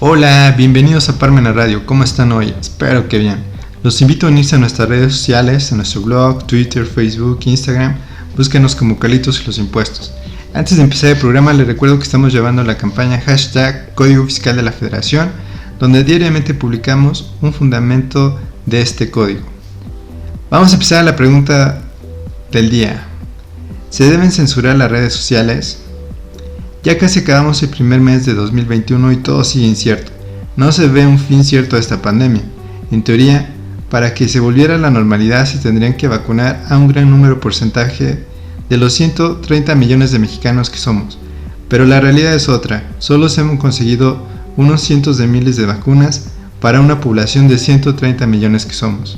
Hola, bienvenidos a Parmena Radio. ¿Cómo están hoy? Espero que bien. Los invito a unirse a nuestras redes sociales, a nuestro blog, Twitter, Facebook, Instagram. Búsquenos como Carlitos y los Impuestos. Antes de empezar el programa, les recuerdo que estamos llevando la campaña #Código Fiscal de la Federación, donde diariamente publicamos un fundamento de este código. Vamos a empezar la pregunta del día. ¿Se deben censurar las redes sociales? Ya casi acabamos el primer mes de 2021 y todo sigue incierto. No se ve un fin cierto a esta pandemia. En teoría, para que se volviera a la normalidad se tendrían que vacunar a un gran número porcentaje de los 130 millones de mexicanos que somos. Pero la realidad es otra. Solo se han conseguido unos cientos de miles de vacunas para una población de 130 millones que somos.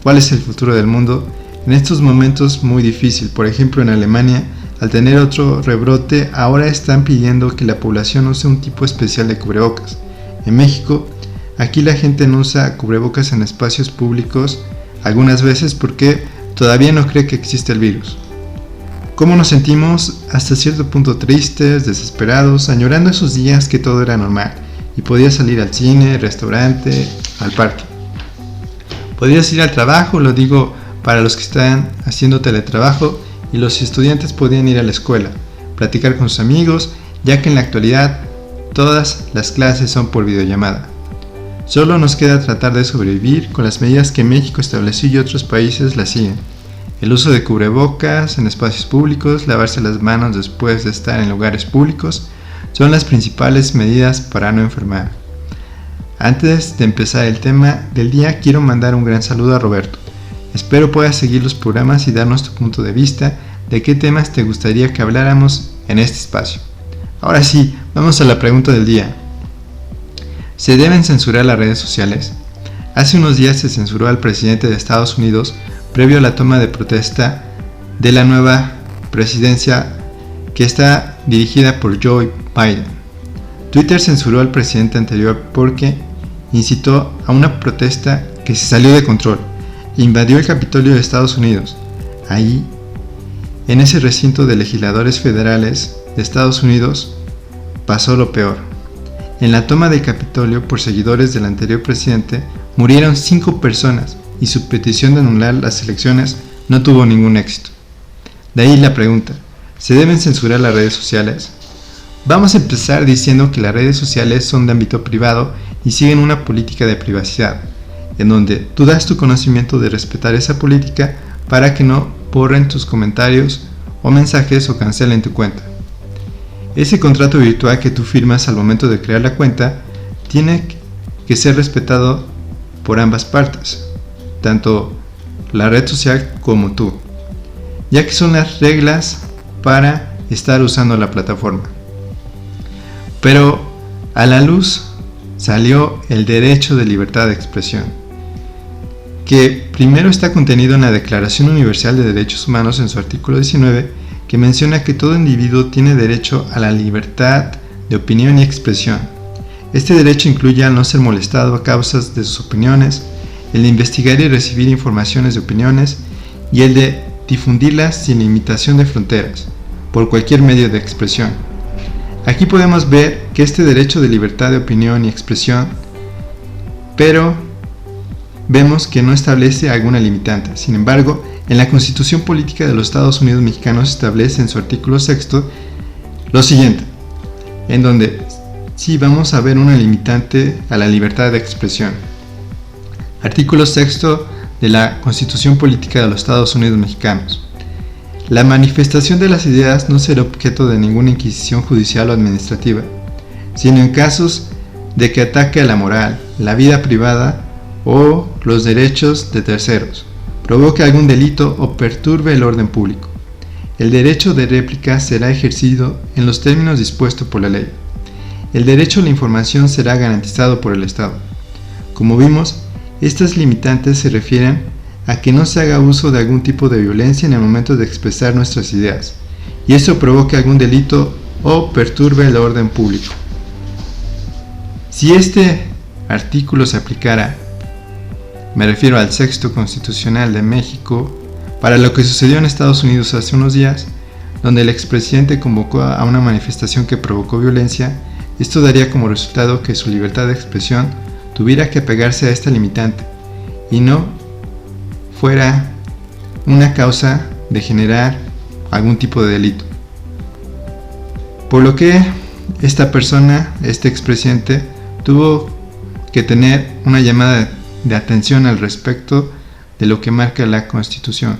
¿Cuál es el futuro del mundo? En estos momentos muy difícil. Por ejemplo, en Alemania, al tener otro rebrote, ahora están pidiendo que la población use un tipo especial de cubrebocas. En México, aquí la gente no usa cubrebocas en espacios públicos algunas veces porque todavía no cree que existe el virus. ¿Cómo nos sentimos? Hasta cierto punto tristes, desesperados, añorando esos días que todo era normal y podías salir al cine, restaurante, al parque. Podías ir al trabajo, lo digo para los que están haciendo teletrabajo, y los estudiantes podían ir a la escuela, platicar con sus amigos, ya que en la actualidad todas las clases son por videollamada. Solo nos queda tratar de sobrevivir con las medidas que México estableció y otros países las siguen. El uso de cubrebocas en espacios públicos, lavarse las manos después de estar en lugares públicos, son las principales medidas para no enfermar. Antes de empezar el tema del día, quiero mandar un gran saludo a Roberto. Espero puedas seguir los programas y darnos tu punto de vista de qué temas te gustaría que habláramos en este espacio. Ahora sí, vamos a la pregunta del día. ¿Se deben censurar las redes sociales? Hace unos días se censuró al presidente de Estados Unidos previo a la toma de protesta de la nueva presidencia que está dirigida por Joe Biden. Twitter censuró al presidente anterior porque incitó a una protesta que se salió de control. Invadió el Capitolio de Estados Unidos. Ahí, en ese recinto de legisladores federales de Estados Unidos, pasó lo peor. En la toma del Capitolio por seguidores del anterior presidente, murieron 5 personas y su petición de anular las elecciones no tuvo ningún éxito. De ahí la pregunta, ¿se deben censurar las redes sociales? Vamos a empezar diciendo que las redes sociales son de ámbito privado y siguen una política de privacidad, en donde tú das tu conocimiento de respetar esa política para que no borren tus comentarios o mensajes o cancelen tu cuenta. Ese contrato virtual que tú firmas al momento de crear la cuenta tiene que ser respetado por ambas partes, tanto la red social como tú, ya que son las reglas para estar usando la plataforma. Pero a la luz salió el derecho de libertad de expresión, que primero está contenido en la Declaración Universal de Derechos Humanos en su artículo 19, que menciona que todo individuo tiene derecho a la libertad de opinión y expresión. Este derecho incluye al no ser molestado a causa de sus opiniones, el de investigar y recibir informaciones de opiniones y el de difundirlas sin limitación de fronteras, por cualquier medio de expresión. Aquí podemos ver que este derecho de libertad de opinión y expresión, pero vemos que no establece alguna limitante. Sin embargo, en la Constitución Política de los Estados Unidos Mexicanos establece en su artículo 6 lo siguiente, en donde sí vamos a ver una limitante a la libertad de expresión. Artículo 6 de la Constitución Política de los Estados Unidos Mexicanos. La manifestación de las ideas no será objeto de ninguna inquisición judicial o administrativa, sino en casos de que ataque a la moral, la vida privada o los derechos de terceros, provoque algún delito o perturbe el orden público. El derecho de réplica será ejercido en los términos dispuestos por la ley. El derecho a la información será garantizado por el Estado. Como vimos, estas limitantes se refieren a que no se haga uso de algún tipo de violencia en el momento de expresar nuestras ideas, y eso provoque algún delito o perturbe el orden público. Si este artículo se aplicara, me refiero al Sexto Constitucional de México, para lo que sucedió en Estados Unidos hace unos días, donde el expresidente convocó a una manifestación que provocó violencia, Esto daría como resultado que su libertad de expresión tuviera que apegarse a esta limitante y no fuera una causa de generar algún tipo de delito. Por lo que esta persona, este expresidente, tuvo que tener una llamada de atención al respecto de lo que marca la Constitución.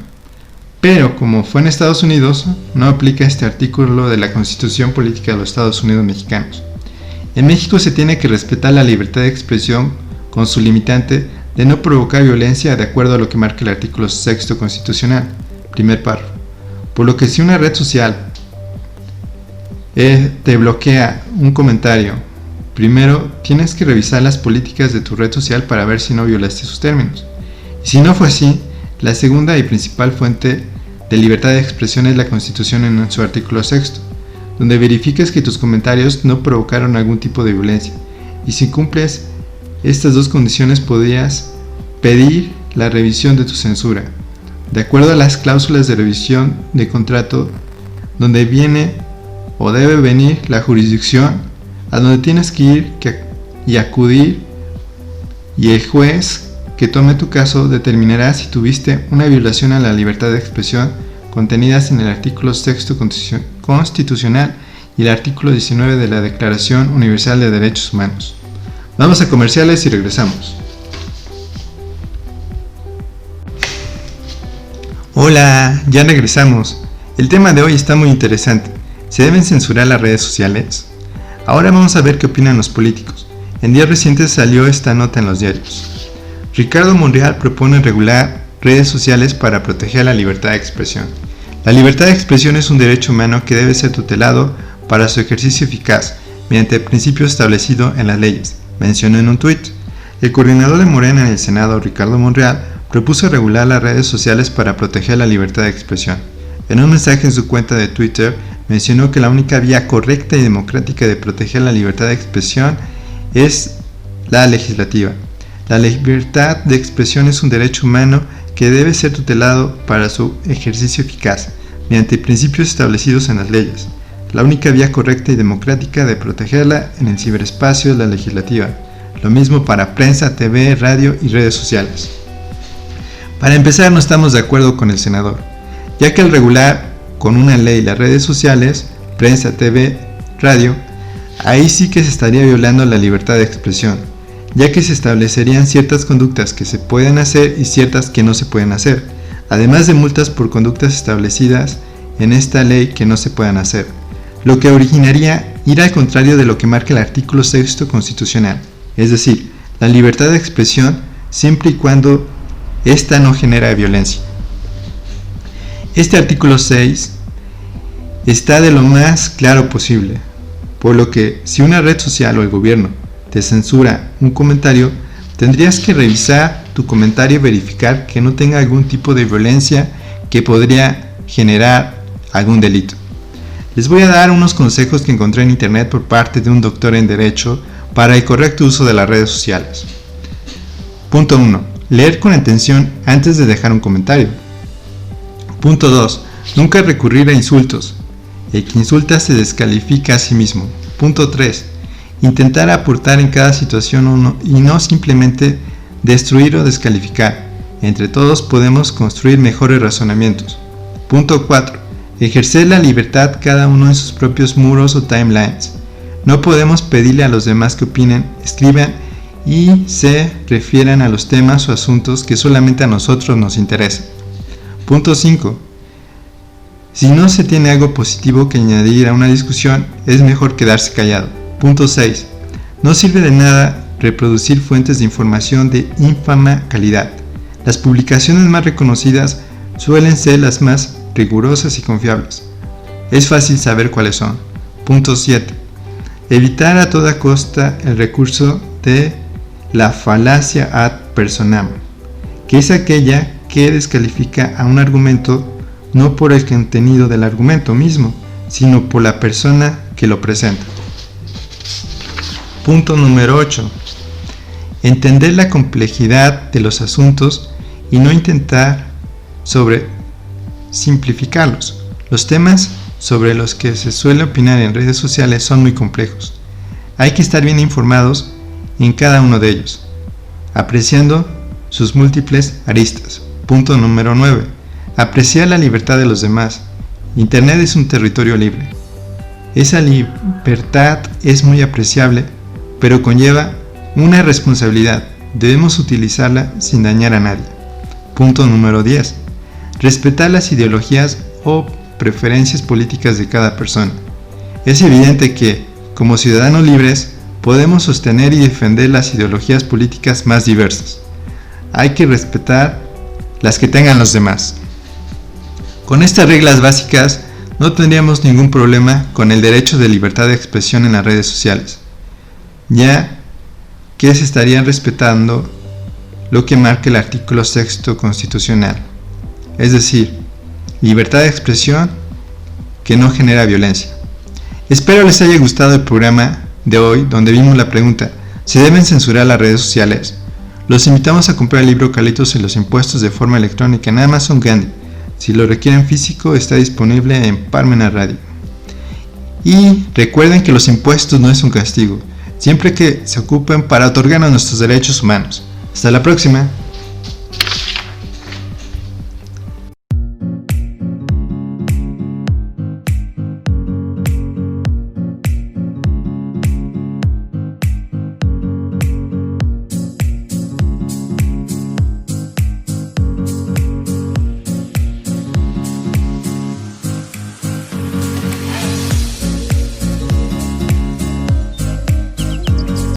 Pero como fue en Estados Unidos, no aplica este artículo de la Constitución Política de los Estados Unidos Mexicanos. En México se tiene que respetar la libertad de expresión con su limitante de no provocar violencia de acuerdo a lo que marca el artículo 6 constitucional, primer párrafo. Por lo que si una red social te bloquea un comentario, primero tienes que revisar las políticas de tu red social para ver si no violaste sus términos. Y si no fue así, la segunda y principal fuente de libertad de expresión es la Constitución en su artículo 6, donde verificas que tus comentarios no provocaron algún tipo de violencia. Y si cumples estas dos condiciones, podrías pedir la revisión de tu censura, de acuerdo a las cláusulas de revisión de contrato, donde viene o debe venir la jurisdicción a donde tienes que ir y acudir, y el juez que tome tu caso determinará si tuviste una violación a la libertad de expresión contenidas en el artículo 6 constitucional y el artículo 19 de la Declaración Universal de Derechos Humanos. Vamos a comerciales y regresamos. Hola, ya regresamos. El tema de hoy está muy interesante. ¿Se deben censurar las redes sociales? Ahora vamos a ver qué opinan los políticos. En días recientes salió esta nota en los diarios. Ricardo Monreal propone regular redes sociales para proteger la libertad de expresión. La libertad de expresión es un derecho humano que debe ser tutelado para su ejercicio eficaz mediante principios establecidos en las leyes, mencionó en un tuit. El coordinador de Morena en el Senado, Ricardo Monreal, propuso regular las redes sociales para proteger la libertad de expresión. En un mensaje en su cuenta de Twitter, mencionó que la única vía correcta y democrática de proteger la libertad de expresión es la legislativa. La libertad de expresión es un derecho humano que debe ser tutelado para su ejercicio eficaz, mediante principios establecidos en las leyes. La única vía correcta y democrática de protegerla en el ciberespacio es la legislativa. Lo mismo para prensa, TV, radio y redes sociales. Para empezar, no estamos de acuerdo con el senador, ya que al regular con una ley las redes sociales, prensa, TV, radio, ahí sí que se estaría violando la libertad de expresión, ya que se establecerían ciertas conductas que se pueden hacer y ciertas que no se pueden hacer, además de multas por conductas establecidas en esta ley que no se puedan hacer, lo que originaría ir al contrario de lo que marca el artículo 6 constitucional, es decir, la libertad de expresión siempre y cuando esta no genera violencia. Este artículo 6 está de lo más claro posible, por lo que si una red social o el gobierno te censura un comentario, tendrías que revisar tu comentario y verificar que no tenga algún tipo de violencia que podría generar algún delito. Les voy a dar unos consejos que encontré en internet por parte de un doctor en Derecho para el correcto uso de las redes sociales. Punto 1. Leer con atención antes de dejar un comentario. Punto 2. Nunca recurrir a insultos. El que insulta se descalifica a sí mismo. Punto 3. Intentar aportar en cada situación y no simplemente destruir o descalificar. Entre todos podemos construir mejores razonamientos. Punto 4. Ejercer la libertad cada uno en sus propios muros o timelines. No podemos pedirle a los demás que opinen, escriban y se refieran a los temas o asuntos que solamente a nosotros nos interesan. Punto 5. Si no se tiene algo positivo que añadir a una discusión, es mejor quedarse callado. Punto 6. No sirve de nada reproducir fuentes de información de ínfama calidad. Las publicaciones más reconocidas suelen ser las más rigurosas y confiables. Es fácil saber cuáles son. Punto 7. Evitar a toda costa el recurso de la falacia ad personam, que es aquella que descalifica a un argumento no por el contenido del argumento mismo, sino por la persona que lo presenta. Punto número 8. Entender la complejidad de los asuntos y no intentar simplificarlos. Los temas sobre los que se suele opinar en redes sociales son muy complejos. hay que estar bien informados en cada uno de ellos, apreciando sus múltiples aristas. Punto número 9. Apreciar la libertad de los demás. Internet es un territorio libre. Esa libertad es muy apreciable, pero conlleva una responsabilidad. Debemos utilizarla sin dañar a nadie. Punto número 10. Respetar las ideologías o preferencias políticas de cada persona. Es evidente que, como ciudadanos libres, podemos sostener y defender las ideologías políticas más diversas. Hay que respetar las que tengan los demás. Con estas reglas básicas, no tendríamos ningún problema con el derecho de libertad de expresión en las redes sociales, ya que se estarían respetando lo que marca el artículo 6 constitucional, es decir, libertad de expresión que no genera violencia. Espero les haya gustado el programa de hoy, donde vimos la pregunta: ¿se deben censurar las redes sociales? Los invitamos a comprar el libro Carlitos y los impuestos de forma electrónica en Amazon Gandhi. Si lo requieren físico, está disponible en Parmenas Radio. Y recuerden que los impuestos no es un castigo, siempre que se ocupen para otorgarnos nuestros derechos humanos. Hasta la próxima.